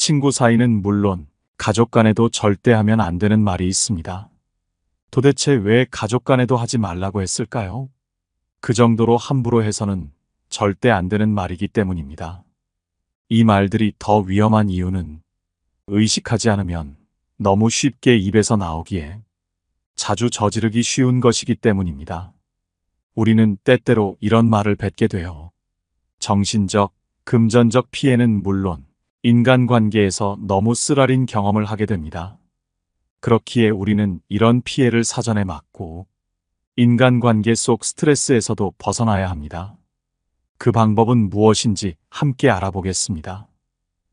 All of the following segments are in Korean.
친구 사이는 물론 가족 간에도 절대 하면 안 되는 말이 있습니다. 도대체 왜 가족 간에도 하지 말라고 했을까요? 그 정도로 함부로 해서는 절대 안 되는 말이기 때문입니다. 이 말들이 더 위험한 이유는 의식하지 않으면 너무 쉽게 입에서 나오기에 자주 저지르기 쉬운 것이기 때문입니다. 우리는 때때로 이런 말을 뱉게 돼요. 정신적, 금전적 피해는 물론 인간관계에서 너무 쓰라린 경험을 하게 됩니다. 그렇기에 우리는 이런 피해를 사전에 막고 인간관계 속 스트레스에서도 벗어나야 합니다. 그 방법은 무엇인지 함께 알아보겠습니다.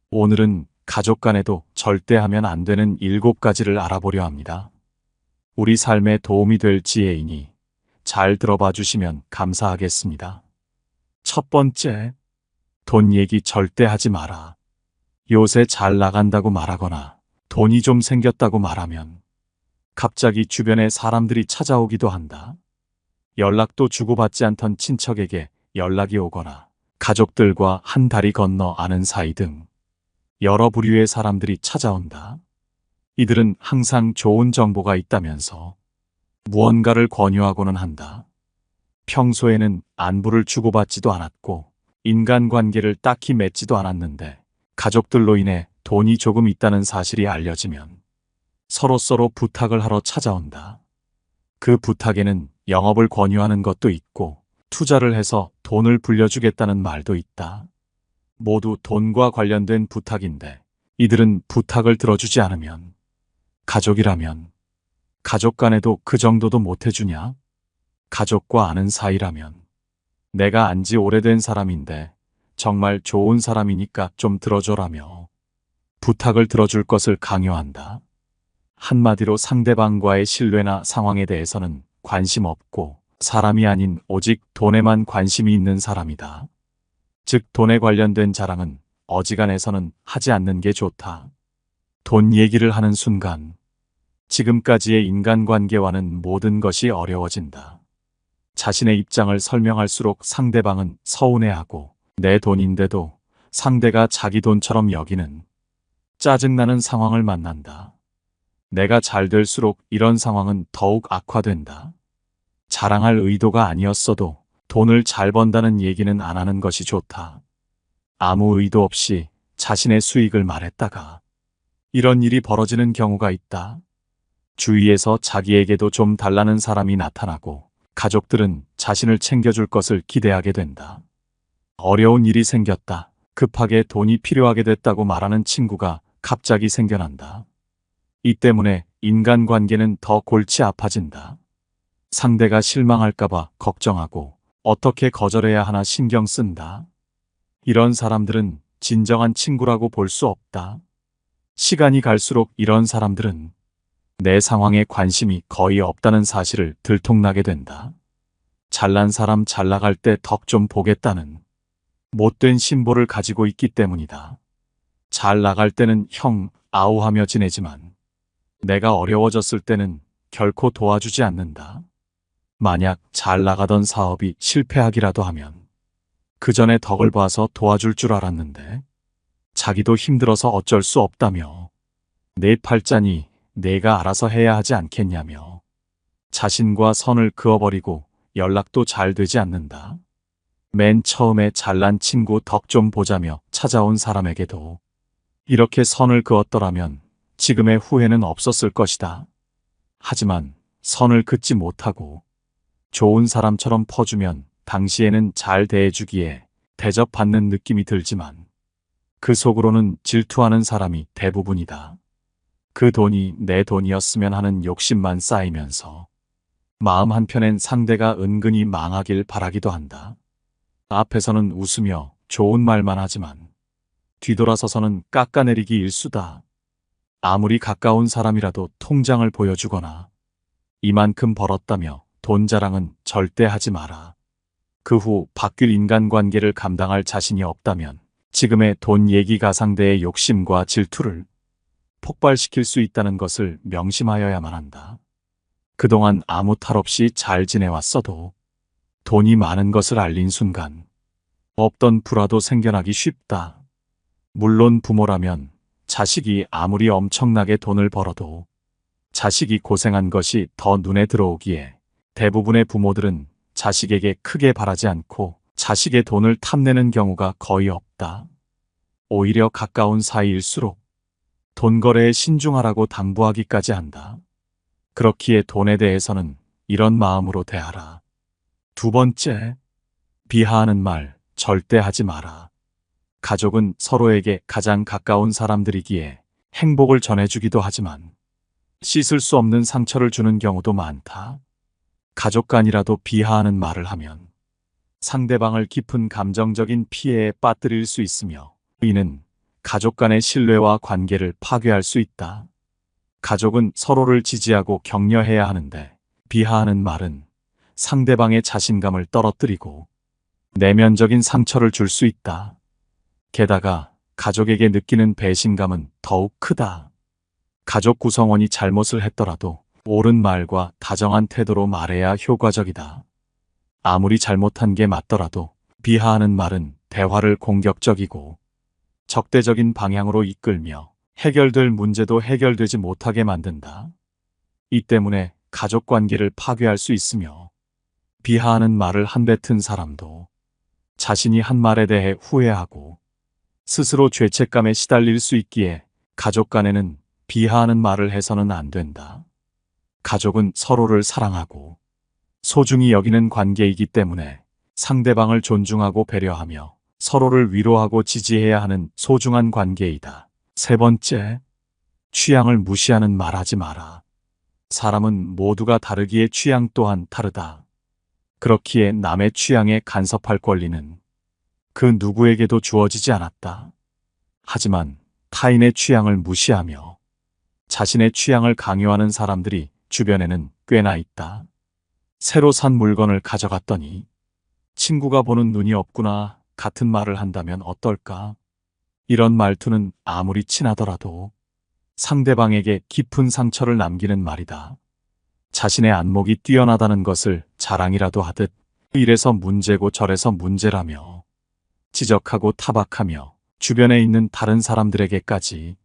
오늘은 가족 간에도 절대 하면 안 되는 7가지를 알아보려 합니다. 우리 삶에 도움이 될 지혜이니 잘 들어봐 주시면 감사하겠습니다. 첫 번째, 돈 얘기 절대 하지 마라. 요새 잘 나간다고 말하거나 돈이 좀 생겼다고 말하면 갑자기 주변에 사람들이 찾아오기도 한다. 연락도 주고받지 않던 친척에게 연락이 오거나 가족들과 한 다리 건너 아는 사이 등 여러 부류의 사람들이 찾아온다. 이들은 항상 좋은 정보가 있다면서 무언가를 권유하고는 한다. 평소에는 안부를 주고받지도 않았고 인간관계를 딱히 맺지도 않았는데 가족들로 인해 돈이 조금 있다는 사실이 알려지면 서로서로 부탁을 하러 찾아온다. 그 부탁에는 영업을 권유하는 것도 있고 투자를 해서 돈을 불려주겠다는 말도 있다. 모두 돈과 관련된 부탁인데 이들은 부탁을 들어주지 않으면 가족이라면 가족 간에도 그 정도도 못 해주냐? 가족과 아는 사이라면 내가 안지 오래된 사람인데 정말 좋은 사람이니까 좀 들어줘라며 부탁을 들어줄 것을 강요한다. 한마디로 상대방과의 신뢰나 상황에 대해서는 관심 없고 사람이 아닌 오직 돈에만 관심이 있는 사람이다. 즉 돈에 관련된 자랑은 어지간해서는 하지 않는 게 좋다. 돈 얘기를 하는 순간 지금까지의 인간관계와는 모든 것이 어려워진다. 자신의 입장을 설명할수록 상대방은 서운해하고 내 돈인데도 상대가 자기 돈처럼 여기는 짜증나는 상황을 만난다. 내가 잘 될수록 이런 상황은 더욱 악화된다. 자랑할 의도가 아니었어도 돈을 잘 번다는 얘기는 안 하는 것이 좋다. 아무 의도 없이 자신의 수익을 말했다가 이런 일이 벌어지는 경우가 있다. 주위에서 자기에게도 좀 달라는 사람이 나타나고 가족들은 자신을 챙겨줄 것을 기대하게 된다. 어려운 일이 생겼다. 급하게 돈이 필요하게 됐다고 말하는 친구가 갑자기 생겨난다. 이 때문에 인간관계는 더 골치 아파진다. 상대가 실망할까봐 걱정하고 어떻게 거절해야 하나 신경 쓴다. 이런 사람들은 진정한 친구라고 볼 수 없다. 시간이 갈수록 이런 사람들은 내 상황에 관심이 거의 없다는 사실을 들통나게 된다. 잘난 사람 잘 나갈 때 덕 좀 보겠다는 못된 심보를 가지고 있기 때문이다. 잘 나갈 때는 형, 아우하며 지내지만 내가 어려워졌을 때는 결코 도와주지 않는다. 만약 잘 나가던 사업이 실패하기라도 하면 그 전에 덕을 봐서 도와줄 줄 알았는데 자기도 힘들어서 어쩔 수 없다며 내 팔자니 내가 알아서 해야 하지 않겠냐며 자신과 선을 그어버리고 연락도 잘 되지 않는다. 맨 처음에 잘난 친구 덕 좀 보자며 찾아온 사람에게도 이렇게 선을 그었더라면 지금의 후회는 없었을 것이다. 하지만 선을 긋지 못하고 좋은 사람처럼 퍼주면 당시에는 잘 대해주기에 대접받는 느낌이 들지만 그 속으로는 질투하는 사람이 대부분이다. 그 돈이 내 돈이었으면 하는 욕심만 쌓이면서 마음 한편엔 상대가 은근히 망하길 바라기도 한다. 앞에서는 웃으며 좋은 말만 하지만 뒤돌아서서는 깎아내리기 일수다. 아무리 가까운 사람이라도 통장을 보여주거나 이만큼 벌었다며 돈 자랑은 절대 하지 마라. 그 후 바뀔 인간관계를 감당할 자신이 없다면 지금의 돈 얘기 가상대의 욕심과 질투를 폭발시킬 수 있다는 것을 명심하여야만 한다. 그동안 아무 탈 없이 잘 지내왔어도 돈이 많은 것을 알린 순간 없던 불화도 생겨나기 쉽다. 물론 부모라면 자식이 아무리 엄청나게 돈을 벌어도 자식이 고생한 것이 더 눈에 들어오기에 대부분의 부모들은 자식에게 크게 바라지 않고 자식의 돈을 탐내는 경우가 거의 없다. 오히려 가까운 사이일수록 돈 거래에 신중하라고 당부하기까지 한다. 그렇기에 돈에 대해서는 이런 마음으로 대하라. 두 번째, 비하하는 말 절대 하지 마라. 가족은 서로에게 가장 가까운 사람들이기에 행복을 전해주기도 하지만 씻을 수 없는 상처를 주는 경우도 많다. 가족 간이라도 비하하는 말을 하면 상대방을 깊은 감정적인 피해에 빠뜨릴 수 있으며 이는 가족 간의 신뢰와 관계를 파괴할 수 있다. 가족은 서로를 지지하고 격려해야 하는데 비하하는 말은 상대방의 자신감을 떨어뜨리고 내면적인 상처를 줄 수 있다. 게다가 가족에게 느끼는 배신감은 더욱 크다. 가족 구성원이 잘못을 했더라도 옳은 말과 다정한 태도로 말해야 효과적이다. 아무리 잘못한 게 맞더라도 비하하는 말은 대화를 공격적이고 적대적인 방향으로 이끌며 해결될 문제도 해결되지 못하게 만든다. 이 때문에 가족 관계를 파괴할 수 있으며 비하하는 말을 한 뱉은 사람도 자신이 한 말에 대해 후회하고 스스로 죄책감에 시달릴 수 있기에 가족 간에는 비하하는 말을 해서는 안 된다. 가족은 서로를 사랑하고 소중히 여기는 관계이기 때문에 상대방을 존중하고 배려하며 서로를 위로하고 지지해야 하는 소중한 관계이다. 세 번째, 취향을 무시하는 말 하지 마라. 사람은 모두가 다르기에 취향 또한 다르다. 그렇기에 남의 취향에 간섭할 권리는 그 누구에게도 주어지지 않았다. 하지만 타인의 취향을 무시하며 자신의 취향을 강요하는 사람들이 주변에는 꽤나 있다. 새로 산 물건을 가져갔더니 친구가 보는 눈이 없구나 같은 말을 한다면 어떨까? 이런 말투는 아무리 친하더라도 상대방에게 깊은 상처를 남기는 말이다. 자신의 안목이 뛰어나다는 것을 자랑이라도 하듯 이래서 문제고 저래서 문제라며 지적하고 타박하며 주변에 있는 다른 사람들에게까지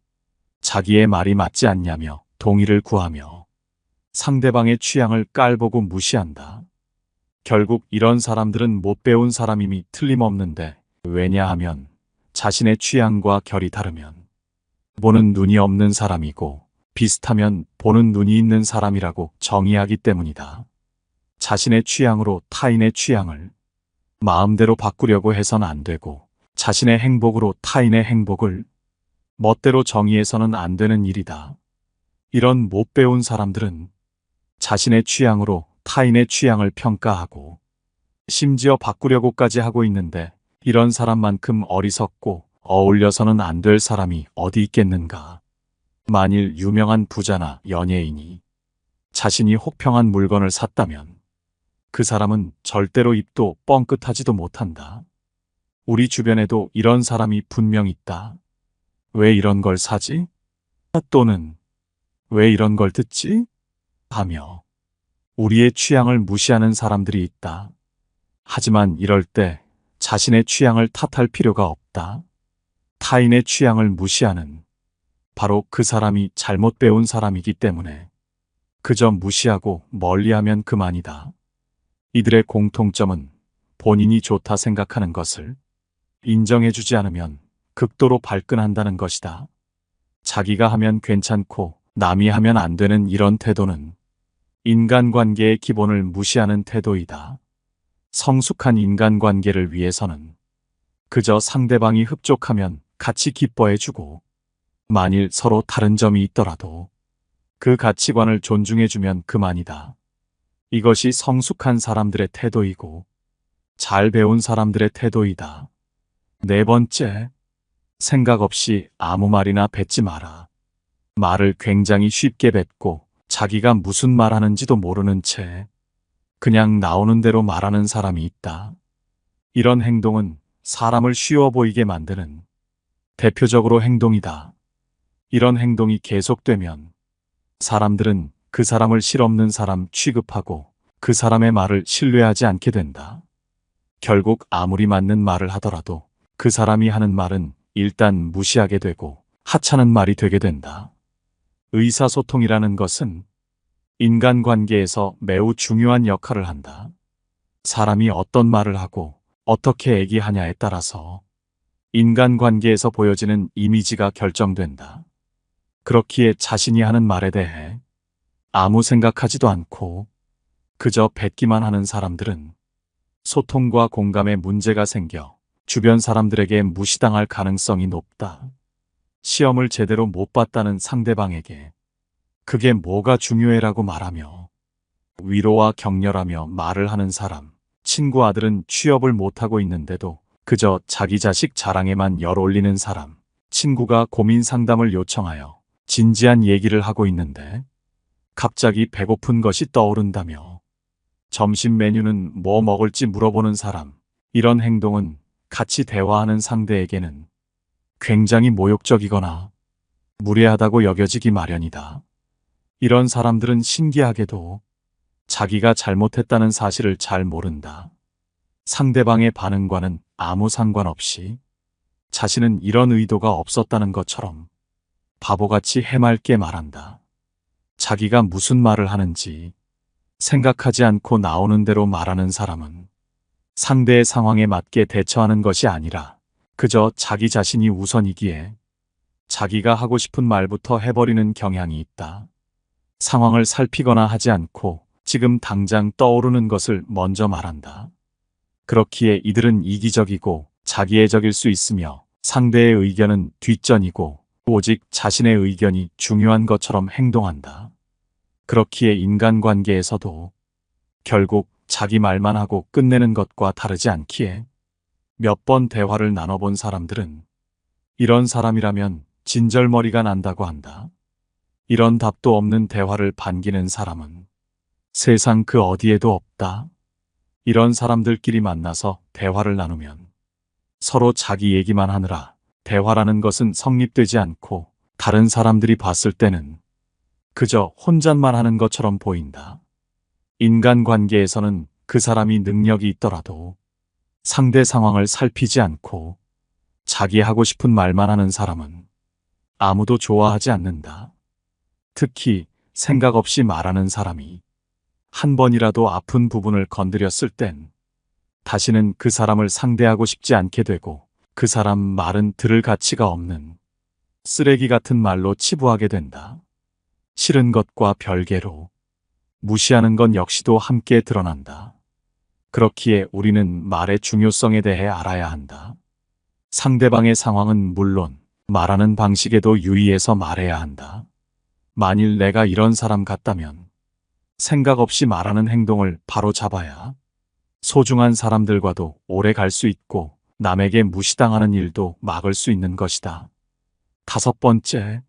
자기의 말이 맞지 않냐며 동의를 구하며 상대방의 취향을 깔보고 무시한다. 결국 이런 사람들은 못 배운 사람임이 틀림없는데 왜냐하면 자신의 취향과 결이 다르면 보는 눈이 없는 사람이고 비슷하면 보는 눈이 있는 사람이라고 정의하기 때문이다. 자신의 취향으로 타인의 취향을 마음대로 바꾸려고 해서는 안 되고 자신의 행복으로 타인의 행복을 멋대로 정의해서는 안 되는 일이다. 이런 못 배운 사람들은 자신의 취향으로 타인의 취향을 평가하고 심지어 바꾸려고까지 하고 있는데 이런 사람만큼 어리석고 어울려서는 안 될 사람이 어디 있겠는가. 만일 유명한 부자나 연예인이 자신이 혹평한 물건을 샀다면 그 사람은 절대로 입도 뻥끗하지도 못한다. 우리 주변에도 이런 사람이 분명 있다. 왜 이런 걸 사지? 또는 왜 이런 걸 듣지? 하며 우리의 취향을 무시하는 사람들이 있다. 하지만 이럴 때 자신의 취향을 탓할 필요가 없다. 타인의 취향을 무시하는 바로 그 사람이 잘못 배운 사람이기 때문에 그저 무시하고 멀리하면 그만이다. 이들의 공통점은 본인이 좋다 생각하는 것을 인정해주지 않으면 극도로 발끈한다는 것이다. 자기가 하면 괜찮고 남이 하면 안 되는 이런 태도는 인간관계의 기본을 무시하는 태도이다. 성숙한 인간관계를 위해서는 그저 상대방이 흡족하면 같이 기뻐해주고 만일 서로 다른 점이 있더라도 그 가치관을 존중해주면 그만이다. 이것이 성숙한 사람들의 태도이고 잘 배운 사람들의 태도이다. 네 번째, 생각 없이 아무 말이나 뱉지 마라. 말을 굉장히 쉽게 뱉고 자기가 무슨 말 하는지도 모르는 채 그냥 나오는 대로 말하는 사람이 있다. 이런 행동은 사람을 쉬워 보이게 만드는 대표적으로 행동이다. 이런 행동이 계속되면 사람들은 그 사람을 실없는 사람 취급하고 그 사람의 말을 신뢰하지 않게 된다. 결국 아무리 맞는 말을 하더라도 그 사람이 하는 말은 일단 무시하게 되고 하찮은 말이 되게 된다. 의사소통이라는 것은 인간관계에서 매우 중요한 역할을 한다. 사람이 어떤 말을 하고 어떻게 얘기하냐에 따라서 인간관계에서 보여지는 이미지가 결정된다. 그렇기에 자신이 하는 말에 대해 아무 생각하지도 않고 그저 뱉기만 하는 사람들은 소통과 공감에 문제가 생겨 주변 사람들에게 무시당할 가능성이 높다. 시험을 제대로 못 봤다는 상대방에게 그게 뭐가 중요해라고 말하며 위로와 격려라며 말을 하는 사람, 친구 아들은 취업을 못하고 있는데도 그저 자기 자식 자랑에만 열 올리는 사람, 친구가 고민 상담을 요청하여 진지한 얘기를 하고 있는데 갑자기 배고픈 것이 떠오른다며 점심 메뉴는 뭐 먹을지 물어보는 사람, 이런 행동은 같이 대화하는 상대에게는 굉장히 모욕적이거나 무례하다고 여겨지기 마련이다. 이런 사람들은 신기하게도 자기가 잘못했다는 사실을 잘 모른다. 상대방의 반응과는 아무 상관없이 자신은 이런 의도가 없었다는 것처럼 바보같이 해맑게 말한다. 자기가 무슨 말을 하는지 생각하지 않고 나오는 대로 말하는 사람은 상대의 상황에 맞게 대처하는 것이 아니라 그저 자기 자신이 우선이기에 자기가 하고 싶은 말부터 해버리는 경향이 있다. 상황을 살피거나 하지 않고 지금 당장 떠오르는 것을 먼저 말한다. 그렇기에 이들은 이기적이고 자기애적일 수 있으며 상대의 의견은 뒷전이고 오직 자신의 의견이 중요한 것처럼 행동한다. 그렇기에 인간관계에서도 결국 자기 말만 하고 끝내는 것과 다르지 않기에 몇 번 대화를 나눠본 사람들은 이런 사람이라면 진절머리가 난다고 한다. 이런 답도 없는 대화를 반기는 사람은 세상 그 어디에도 없다. 이런 사람들끼리 만나서 대화를 나누면 서로 자기 얘기만 하느라 대화라는 것은 성립되지 않고 다른 사람들이 봤을 때는 그저 혼잣말 하는 것처럼 보인다. 인간관계에서는 그 사람이 능력이 있더라도 상대 상황을 살피지 않고 자기 하고 싶은 말만 하는 사람은 아무도 좋아하지 않는다. 특히 생각 없이 말하는 사람이 한 번이라도 아픈 부분을 건드렸을 땐 다시는 그 사람을 상대하고 싶지 않게 되고 그 사람 말은 들을 가치가 없는 쓰레기 같은 말로 치부하게 된다. 싫은 것과 별개로 무시하는 건 역시도 함께 드러난다. 그렇기에 우리는 말의 중요성에 대해 알아야 한다. 상대방의 상황은 물론 말하는 방식에도 유의해서 말해야 한다. 만일 내가 이런 사람 같다면 생각 없이 말하는 행동을 바로 잡아야 소중한 사람들과도 오래 갈 수 있고 남에게 무시당하는 일도 막을 수 있는 것이다. 5번째,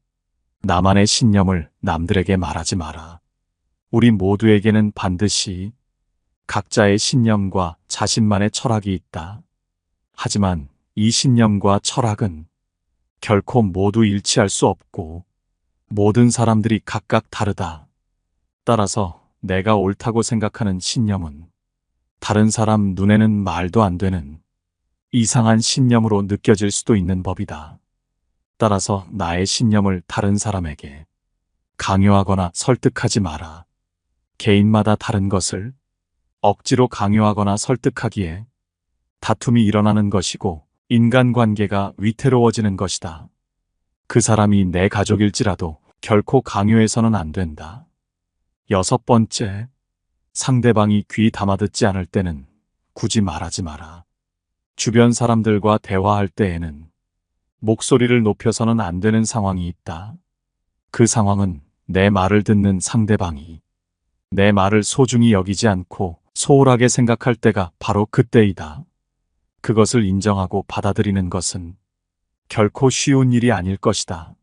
나만의 신념을 남들에게 말하지 마라. 우리 모두에게는 반드시 각자의 신념과 자신만의 철학이 있다. 하지만 이 신념과 철학은 결코 모두 일치할 수 없고 모든 사람들이 각각 다르다. 따라서 내가 옳다고 생각하는 신념은 다른 사람 눈에는 말도 안 되는 이상한 신념으로 느껴질 수도 있는 법이다. 따라서 나의 신념을 다른 사람에게 강요하거나 설득하지 마라. 개인마다 다른 것을 억지로 강요하거나 설득하기에 다툼이 일어나는 것이고 인간관계가 위태로워지는 것이다. 그 사람이 내 가족일지라도 결코 강요해서는 안 된다. 6번째, 상대방이 귀 담아듣지 않을 때는 굳이 말하지 마라. 주변 사람들과 대화할 때에는 목소리를 높여서는 안 되는 상황이 있다. 그 상황은 내 말을 듣는 상대방이 내 말을 소중히 여기지 않고 소홀하게 생각할 때가 바로 그때이다. 그것을 인정하고 받아들이는 것은 결코 쉬운 일이 아닐 것이다.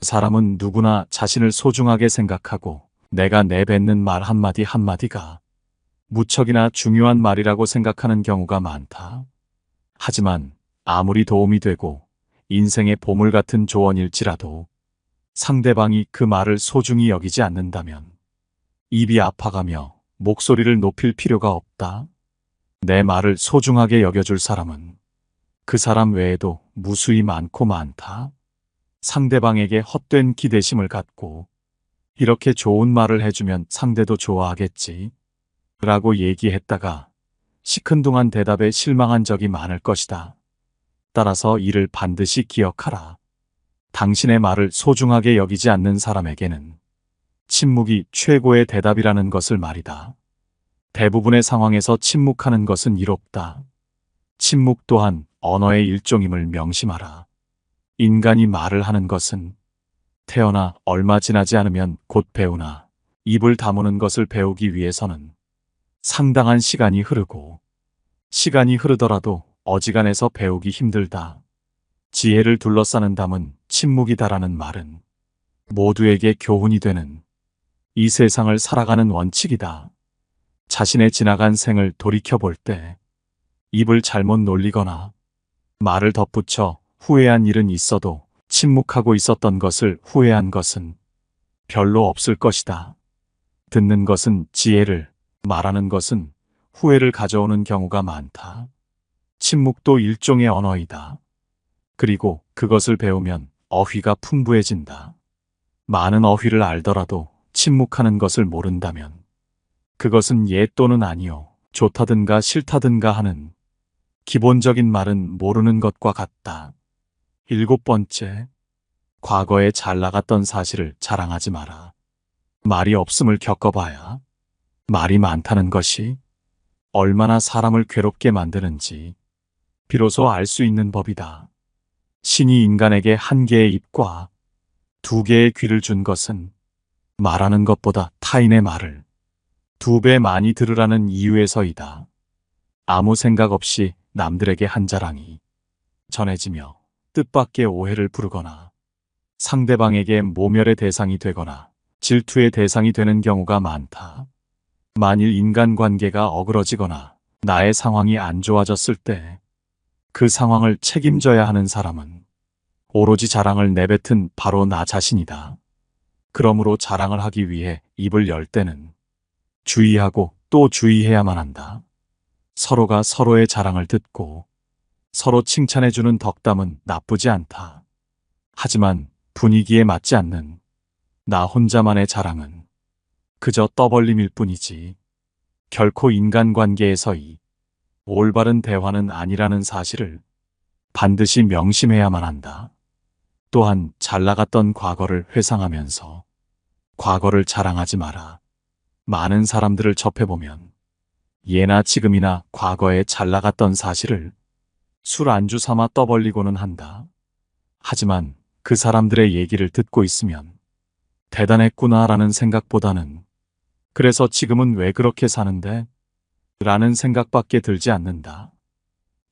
사람은 누구나 자신을 소중하게 생각하고 내가 내뱉는 말 한마디 한마디가 무척이나 중요한 말이라고 생각하는 경우가 많다. 하지만 아무리 도움이 되고 인생의 보물 같은 조언일지라도 상대방이 그 말을 소중히 여기지 않는다면 입이 아파가며 목소리를 높일 필요가 없다. 내 말을 소중하게 여겨줄 사람은 그 사람 외에도 무수히 많고 많다. 상대방에게 헛된 기대심을 갖고 이렇게 좋은 말을 해주면 상대도 좋아하겠지 라고 얘기했다가 시큰둥한 대답에 실망한 적이 많을 것이다. 따라서 이를 반드시 기억하라. 당신의 말을 소중하게 여기지 않는 사람에게는 침묵이 최고의 대답이라는 것을 말이다. 대부분의 상황에서 침묵하는 것은 이롭다. 침묵 또한 언어의 일종임을 명심하라. 인간이 말을 하는 것은 태어나 얼마 지나지 않으면 곧 배우나 입을 다무는 것을 배우기 위해서는 상당한 시간이 흐르고 시간이 흐르더라도 어지간해서 배우기 힘들다. 지혜를 둘러싸는 담은 침묵이다라는 말은 모두에게 교훈이 되는 이 세상을 살아가는 원칙이다. 자신의 지나간 생을 돌이켜볼 때 입을 잘못 놀리거나 말을 덧붙여 후회한 일은 있어도 침묵하고 있었던 것을 후회한 것은 별로 없을 것이다. 듣는 것은 지혜를, 말하는 것은 후회를 가져오는 경우가 많다. 침묵도 일종의 언어이다. 그리고 그것을 배우면 어휘가 풍부해진다. 많은 어휘를 알더라도 침묵하는 것을 모른다면 그것은 예 또는 아니요, 좋다든가 싫다든가 하는 기본적인 말은 모르는 것과 같다. 7번째, 과거에 잘 나갔던 사실을 자랑하지 마라. 말이 없음을 겪어봐야 말이 많다는 것이 얼마나 사람을 괴롭게 만드는지 비로소 알 수 있는 법이다. 신이 인간에게 한 개의 입과 두 개의 귀를 준 것은 말하는 것보다 타인의 말을 2배 많이 들으라는 이유에서이다. 아무 생각 없이 남들에게 한 자랑이 전해지며 뜻밖의 오해를 부르거나 상대방에게 모멸의 대상이 되거나 질투의 대상이 되는 경우가 많다. 만일 인간관계가 어그러지거나 나의 상황이 안 좋아졌을 때 그 상황을 책임져야 하는 사람은 오로지 자랑을 내뱉은 바로 나 자신이다. 그러므로 자랑을 하기 위해 입을 열 때는 주의하고 또 주의해야만 한다. 서로가 서로의 자랑을 듣고 서로 칭찬해주는 덕담은 나쁘지 않다. 하지만 분위기에 맞지 않는 나 혼자만의 자랑은 그저 떠벌림일 뿐이지 결코 인간관계에서의 올바른 대화는 아니라는 사실을 반드시 명심해야만 한다. 또한 잘 나갔던 과거를 회상하면서 과거를 자랑하지 마라. 많은 사람들을 접해보면 예나 지금이나 과거에 잘 나갔던 사실을 술 안주 삼아 떠벌리고는 한다. 하지만 그 사람들의 얘기를 듣고 있으면 대단했구나라는 생각보다는 그래서 지금은 왜 그렇게 사는데? 라는 생각밖에 들지 않는다.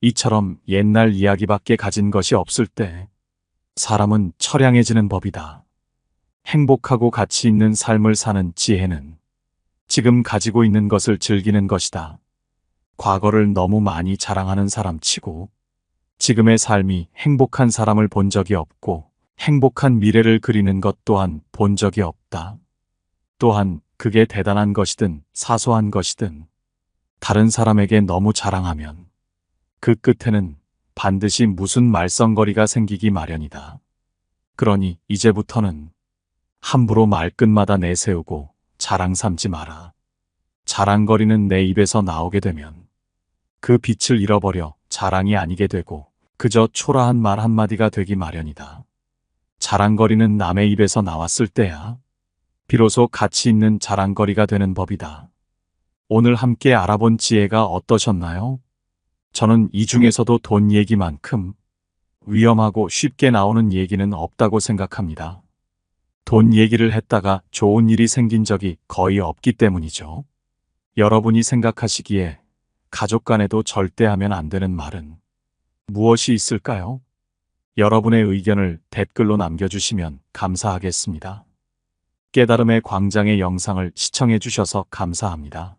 이처럼 옛날 이야기밖에 가진 것이 없을 때 사람은 처량해지는 법이다. 행복하고 가치 있는 삶을 사는 지혜는 지금 가지고 있는 것을 즐기는 것이다. 과거를 너무 많이 자랑하는 사람 치고 지금의 삶이 행복한 사람을 본 적이 없고 행복한 미래를 그리는 것 또한 본 적이 없다. 또한 그게 대단한 것이든 사소한 것이든 다른 사람에게 너무 자랑하면 그 끝에는 반드시 무슨 말썽거리가 생기기 마련이다. 그러니 이제부터는 함부로 말끝마다 내세우고 자랑 삼지 마라. 자랑거리는 내 입에서 나오게 되면 그 빛을 잃어버려 자랑이 아니게 되고 그저 초라한 말 한마디가 되기 마련이다. 자랑거리는 남의 입에서 나왔을 때야 비로소 가치 있는 자랑거리가 되는 법이다. 오늘 함께 알아본 지혜가 어떠셨나요? 저는 이 중에서도 돈 얘기만큼 위험하고 쉽게 나오는 얘기는 없다고 생각합니다. 돈 얘기를 했다가 좋은 일이 생긴 적이 거의 없기 때문이죠. 여러분이 생각하시기에 가족 간에도 절대 하면 안 되는 말은 무엇이 있을까요? 여러분의 의견을 댓글로 남겨주시면 감사하겠습니다. 깨달음의 광장의 영상을 시청해 주셔서 감사합니다.